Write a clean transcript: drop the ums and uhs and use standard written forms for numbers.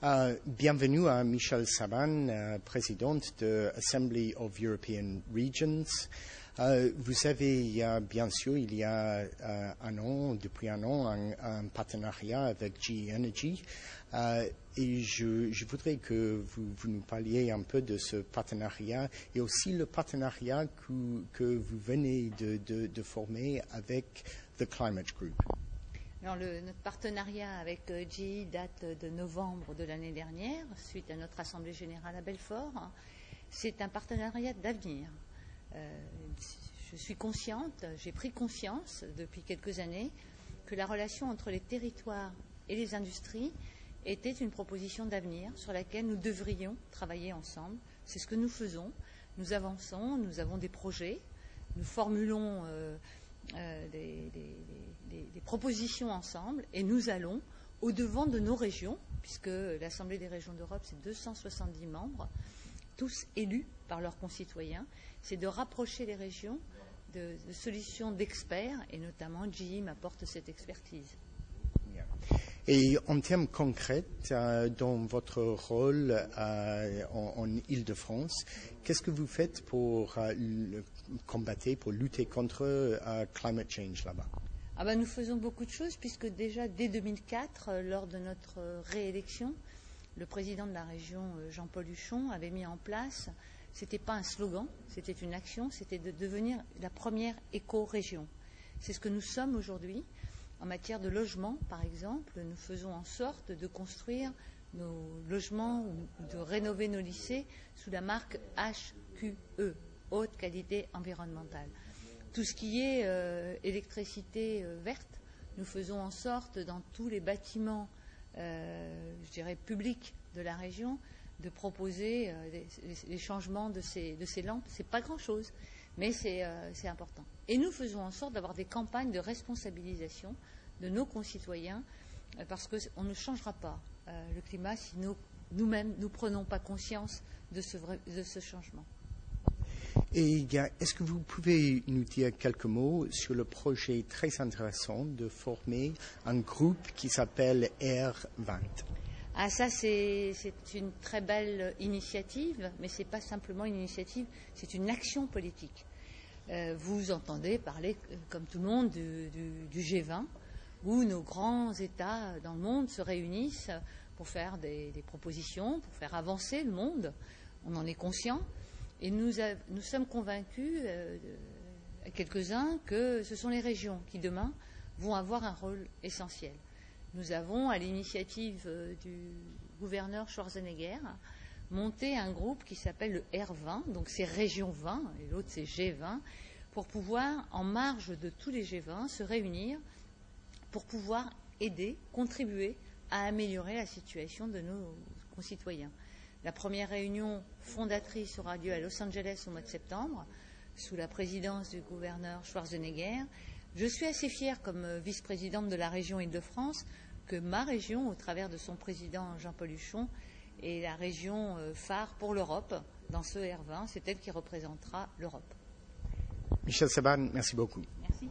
Bienvenue à Michèle Saban, présidente de Assembly of European Regions. Vous savez, bien sûr, il y a depuis un an, un partenariat avec GE Energy. Et je voudrais que vous nous parliez un peu de ce partenariat et aussi le partenariat que vous venez de former avec The Climate Group. Alors, notre partenariat avec GE date de novembre de l'année dernière, suite à notre Assemblée générale à Belfort. C'est un partenariat d'avenir. Je suis consciente, j'ai pris conscience depuis quelques années que la relation entre les territoires et les industries était une proposition d'avenir sur laquelle nous devrions travailler ensemble. C'est ce que nous faisons. Nous avançons, nous avons des projets, nous formulons des propositions ensemble et nous allons au-devant de nos régions, puisque l'Assemblée des régions d'Europe, c'est 270 membres, tous élus par leurs concitoyens. C'est de rapprocher les régions de solutions d'experts, et notamment GE m'apporte cette expertise. Et en termes concrets, dans votre rôle en Île-de-France, qu'est-ce que vous faites pour combattre, pour lutter contre climate change là-bas? Nous faisons beaucoup de choses, puisque déjà dès 2004, lors de notre réélection, le président de la région, Jean-Paul Huchon, avait mis en place, ce n'était pas un slogan, c'était une action, c'était de devenir la première éco-région. C'est ce que nous sommes aujourd'hui. En matière de logement, par exemple, nous faisons en sorte de construire nos logements ou de rénover nos lycées sous la marque HQE, haute qualité environnementale. Tout ce qui est électricité verte, nous faisons en sorte dans tous les bâtiments, je dirais, publics de la région, de proposer les changements de ces lampes. Ce n'est pas grand-chose, mais c'est important. Et nous faisons en sorte d'avoir des campagnes de responsabilisation de nos concitoyens, parce qu'on ne changera pas le climat si nous-mêmes ne prenons pas conscience de ce changement. Et est-ce que vous pouvez nous dire quelques mots sur le projet très intéressant de former un groupe qui s'appelle R20? Ça, c'est une très belle initiative, mais ce n'est pas simplement une initiative, c'est une action politique. Vous entendez parler, comme tout le monde, du G20, où nos grands États dans le monde se réunissent pour faire des propositions, pour faire avancer le monde. On en est conscient. Et nous sommes convaincus, quelques-uns, que ce sont les régions qui, demain, vont avoir un rôle essentiel. Nous avons, à l'initiative du gouverneur Schwarzenegger, monté un groupe qui s'appelle le R20, donc c'est Région 20, et l'autre c'est G20, pour pouvoir, en marge de tous les G20, se réunir pour pouvoir aider, contribuer à améliorer la situation de nos concitoyens. La première réunion fondatrice aura lieu à Los Angeles au mois de septembre, sous la présidence du gouverneur Schwarzenegger. Je suis assez fière, comme vice-présidente de la région Île-de-France, que ma région, au travers de son président Jean-Paul Huchon, est la région phare pour l'Europe. Dans ce R20, c'est elle qui représentera l'Europe. Michèle Saban, merci beaucoup. Merci.